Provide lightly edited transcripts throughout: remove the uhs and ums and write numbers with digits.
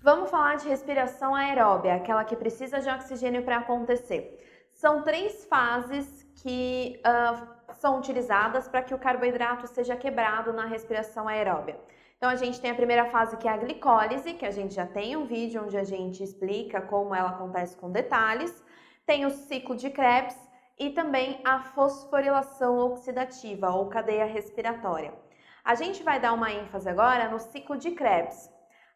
Vamos falar de respiração aeróbia, aquela que precisa de oxigênio para acontecer. São 3 fases que são utilizadas para que o carboidrato seja quebrado na respiração aeróbia. Então a gente tem a primeira fase, que é a glicólise, que a gente já tem um vídeo onde a gente explica como ela acontece com detalhes. Tem o ciclo de Krebs e também a fosforilação oxidativa ou cadeia respiratória. A gente vai dar uma ênfase agora no ciclo de Krebs.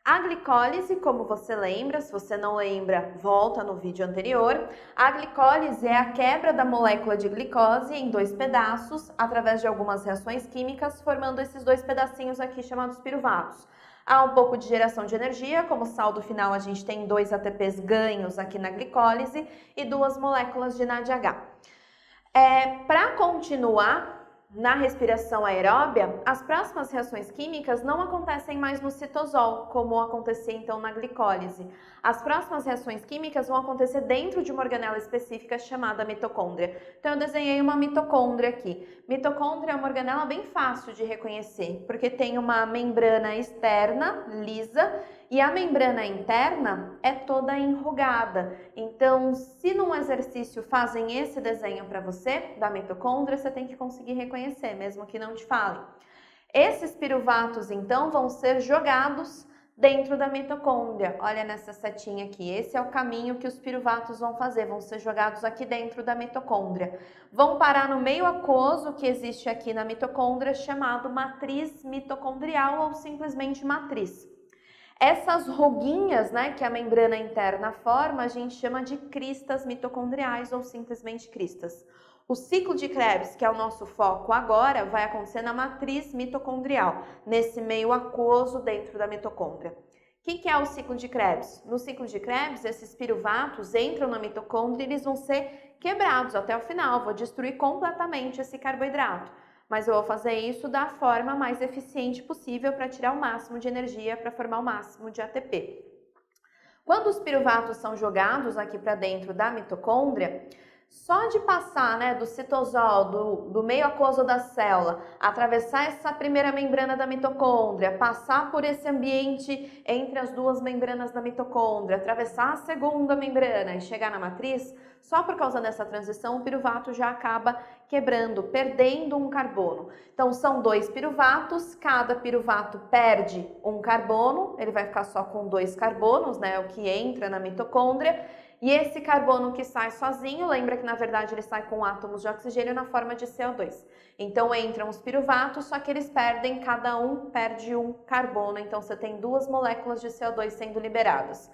A glicólise, como você lembra, se você não lembra, volta no vídeo anterior. A glicólise é a quebra da molécula de glicose em 2 pedaços, através de algumas reações químicas, formando esses 2 pedacinhos aqui chamados piruvatos. Há um pouco de geração de energia, como saldo final a gente tem 2 ATPs ganhos aqui na glicólise e 2 moléculas de NADH. Para continuar na respiração aeróbia, as próximas reações químicas não acontecem mais no citosol, como acontecia então na glicólise. As próximas reações químicas vão acontecer dentro de uma organela específica chamada mitocôndria. Então eu desenhei uma mitocôndria aqui. Mitocôndria é uma organela bem fácil de reconhecer, porque tem uma membrana externa, lisa, e a membrana interna é toda enrugada. Então, se num exercício fazem esse desenho para você, da mitocôndria, você tem que conseguir reconhecer, mesmo que não te falem. Esses piruvatos, então, vão ser jogados dentro da mitocôndria. Olha nessa setinha aqui, esse é o caminho que os piruvatos vão fazer, vão ser jogados aqui dentro da mitocôndria. Vão parar no meio aquoso que existe aqui na mitocôndria, chamado matriz mitocondrial ou simplesmente matriz. Essas ruguinhas, que a membrana interna forma, a gente chama de cristas mitocondriais ou simplesmente cristas. O ciclo de Krebs, que é o nosso foco agora, vai acontecer na matriz mitocondrial, nesse meio aquoso dentro da mitocôndria. O que é o ciclo de Krebs? No ciclo de Krebs, esses piruvatos entram na mitocôndria e eles vão ser quebrados até o final. Vou destruir completamente esse carboidrato. Mas eu vou fazer isso da forma mais eficiente possível para tirar o máximo de energia, para formar o máximo de ATP. Quando os piruvatos são jogados aqui para dentro da mitocôndria, só de passar do citosol, do meio aquoso da célula, atravessar essa primeira membrana da mitocôndria, passar por esse ambiente entre as 2 membranas da mitocôndria, atravessar a segunda membrana e chegar na matriz, só por causa dessa transição o piruvato já acaba quebrando, perdendo um carbono. Então são 2 piruvatos, cada piruvato perde um carbono, ele vai ficar só com 2 carbonos, o que entra na mitocôndria. E esse carbono que sai sozinho, lembra que na verdade ele sai com átomos de oxigênio na forma de CO2. Então entram os piruvatos, só que eles perdem, cada um perde um carbono, então você tem 2 moléculas de CO2 sendo liberadas.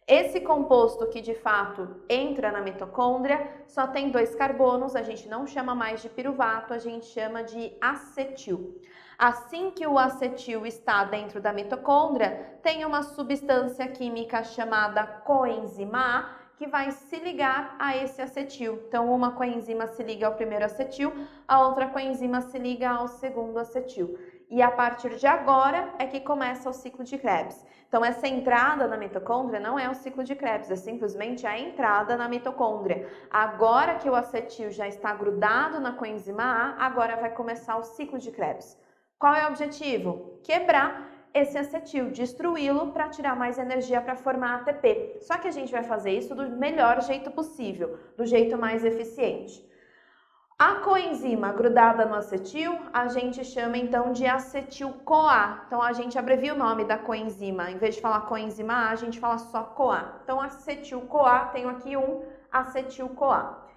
Esse composto que de fato entra na mitocôndria só tem 2 carbonos, a gente não chama mais de piruvato, a gente chama de acetil. Assim que o acetil está dentro da mitocôndria, tem uma substância química chamada coenzima A, que vai se ligar a esse acetil. Então, uma coenzima se liga ao primeiro acetil, a outra coenzima se liga ao segundo acetil. E a partir de agora é que começa o ciclo de Krebs. Então, essa entrada na mitocôndria não é o ciclo de Krebs, é simplesmente a entrada na mitocôndria. Agora que o acetil já está grudado na coenzima A, agora vai começar o ciclo de Krebs. Qual é o objetivo? Quebrar esse acetil, destruí-lo para tirar mais energia para formar ATP. Só que a gente vai fazer isso do melhor jeito possível, do jeito mais eficiente. A coenzima grudada no acetil, a gente chama então de acetil-CoA. Então a gente abrevia o nome da coenzima, em vez de falar coenzima A, a gente fala só CoA. Então acetil-CoA, tenho aqui um acetil-CoA.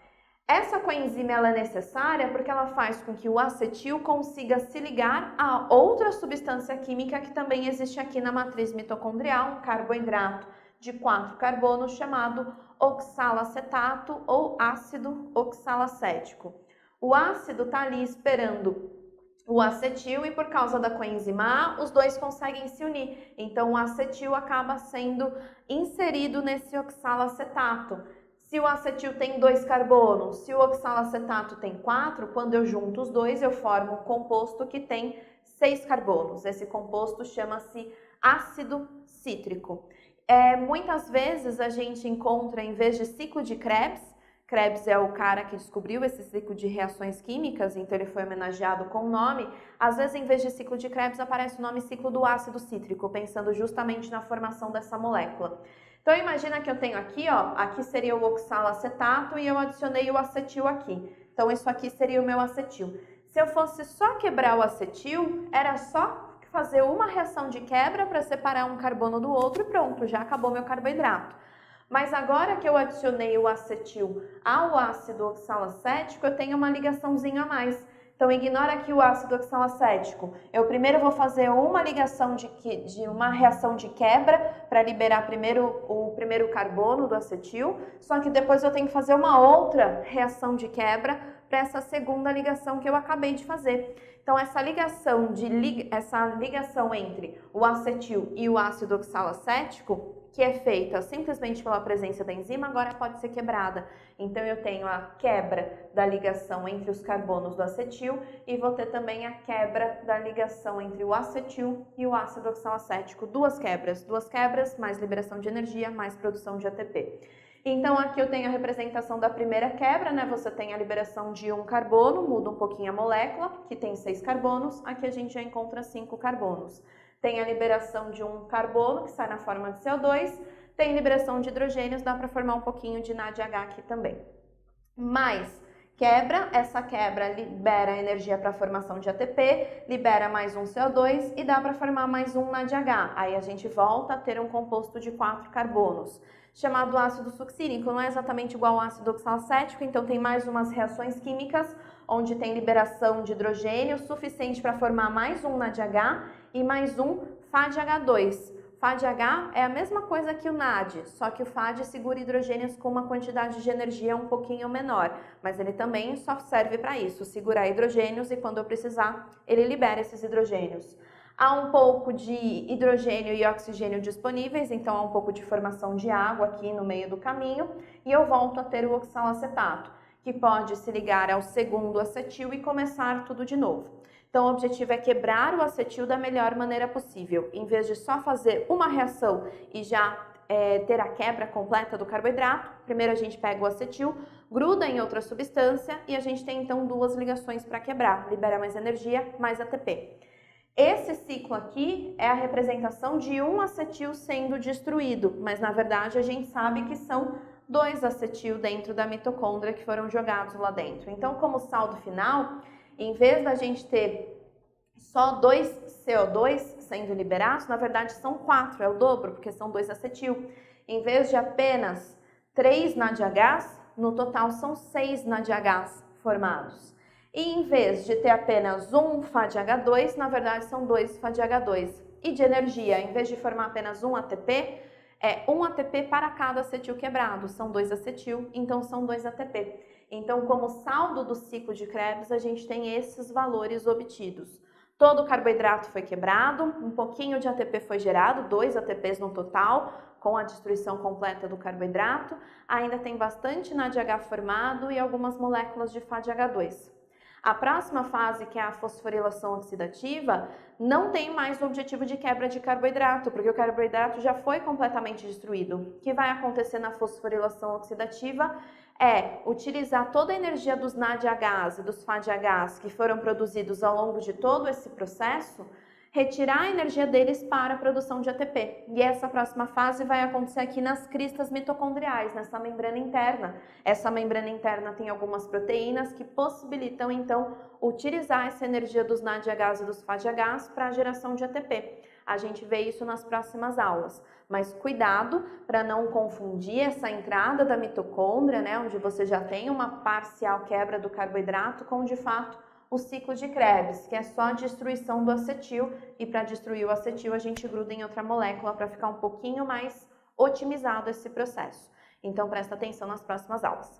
Essa coenzima ela é necessária porque ela faz com que o acetil consiga se ligar a outra substância química que também existe aqui na matriz mitocondrial, um carboidrato de 4 carbonos chamado oxalacetato ou ácido oxalacético. O ácido está ali esperando o acetil e por causa da coenzima A, os 2 conseguem se unir. Então o acetil acaba sendo inserido nesse oxalacetato. Se o acetil tem 2 carbonos, se o oxalacetato tem 4, quando eu junto os 2, eu formo um composto que tem 6 carbonos. Esse composto chama-se ácido cítrico. Muitas vezes a gente encontra, em vez de ciclo de Krebs, Krebs é o cara que descobriu esse ciclo de reações químicas, então ele foi homenageado com o nome. Às vezes, em vez de ciclo de Krebs, aparece o nome ciclo do ácido cítrico, pensando justamente na formação dessa molécula. Então, imagina que eu tenho aqui, ó, aqui seria o oxalacetato e eu adicionei o acetil aqui. Então, isso aqui seria o meu acetil. Se eu fosse só quebrar o acetil, era só fazer uma reação de quebra para separar um carbono do outro e pronto, já acabou meu carboidrato. Mas agora que eu adicionei o acetil ao ácido oxalacético, eu tenho uma ligaçãozinha a mais. Então, ignora aqui o ácido oxalacético. Eu primeiro vou fazer uma ligação de uma reação de quebra para liberar o primeiro carbono do acetil, só que depois eu tenho que fazer uma outra reação de quebra para essa segunda ligação que eu acabei de fazer. Então, essa ligação entre o acetil e o ácido oxalacético, que é feita simplesmente pela presença da enzima, agora pode ser quebrada. Então, eu tenho a quebra da ligação entre os carbonos do acetil e vou ter também a quebra da ligação entre o acetil e o ácido oxalacético. Duas quebras, mais liberação de energia, mais produção de ATP. Então, aqui eu tenho a representação da primeira quebra, né? Você tem a liberação de um carbono, muda um pouquinho a molécula, que tem 6 carbonos, aqui a gente já encontra 5 carbonos. Tem a liberação de um carbono, que sai na forma de CO2, tem liberação de hidrogênios, dá para formar um pouquinho de NADH aqui também. Mais essa quebra libera energia para a formação de ATP, libera mais um CO2 e dá para formar mais um NADH. Aí a gente volta a ter um composto de 4 carbonos, chamado ácido succínico. Não é exatamente igual ao ácido oxalacético, então tem mais umas reações químicas, onde tem liberação de hidrogênio suficiente para formar mais um NADH e mais um FADH2. FADH é a mesma coisa que o NAD, só que o FAD segura hidrogênios com uma quantidade de energia um pouquinho menor, mas ele também só serve para isso, segurar hidrogênios, e quando eu precisar, ele libera esses hidrogênios. Há um pouco de hidrogênio e oxigênio disponíveis, então há um pouco de formação de água aqui no meio do caminho, e eu volto a ter o oxalacetato, que pode se ligar ao segundo acetil e começar tudo de novo. Então, o objetivo é quebrar o acetil da melhor maneira possível. Em vez de só fazer uma reação e já ter a quebra completa do carboidrato, primeiro a gente pega o acetil, gruda em outra substância e a gente tem então 2 ligações para quebrar, libera mais energia, mais ATP. Esse ciclo aqui é a representação de um acetil sendo destruído, mas na verdade a gente sabe que são 2 acetil dentro da mitocôndria que foram jogados lá dentro. Então, como saldo final, em vez da gente ter só 2 CO2 sendo liberados, na verdade são 4, é o dobro, porque são 2 acetil. Em vez de apenas 3 NADHs, no total são 6 NADHs formados. E em vez de ter apenas um FADH2, na verdade são 2 FADH2. E de energia, em vez de formar apenas um ATP, é um ATP para cada acetil quebrado. São 2 acetil, então são 2 ATP. Então, como saldo do ciclo de Krebs, a gente tem esses valores obtidos. Todo o carboidrato foi quebrado, um pouquinho de ATP foi gerado, 2 ATPs no total, com a destruição completa do carboidrato. Ainda tem bastante NADH formado e algumas moléculas de FADH2. A próxima fase, que é a fosforilação oxidativa, não tem mais o objetivo de quebra de carboidrato, porque o carboidrato já foi completamente destruído. O que vai acontecer na fosforilação oxidativa é utilizar toda a energia dos NADHs e dos FADHs que foram produzidos ao longo de todo esse processo, retirar a energia deles para a produção de ATP. E essa próxima fase vai acontecer aqui nas cristas mitocondriais, nessa membrana interna. Essa membrana interna tem algumas proteínas que possibilitam, então, utilizar essa energia dos NADHs e dos FADHs para a geração de ATP. A gente vê isso nas próximas aulas. Mas cuidado para não confundir essa entrada da mitocôndria, né, onde você já tem uma parcial quebra do carboidrato, com, de fato, o ciclo de Krebs, que é só a destruição do acetil, e para destruir o acetil a gente gruda em outra molécula para ficar um pouquinho mais otimizado esse processo. Então presta atenção nas próximas aulas.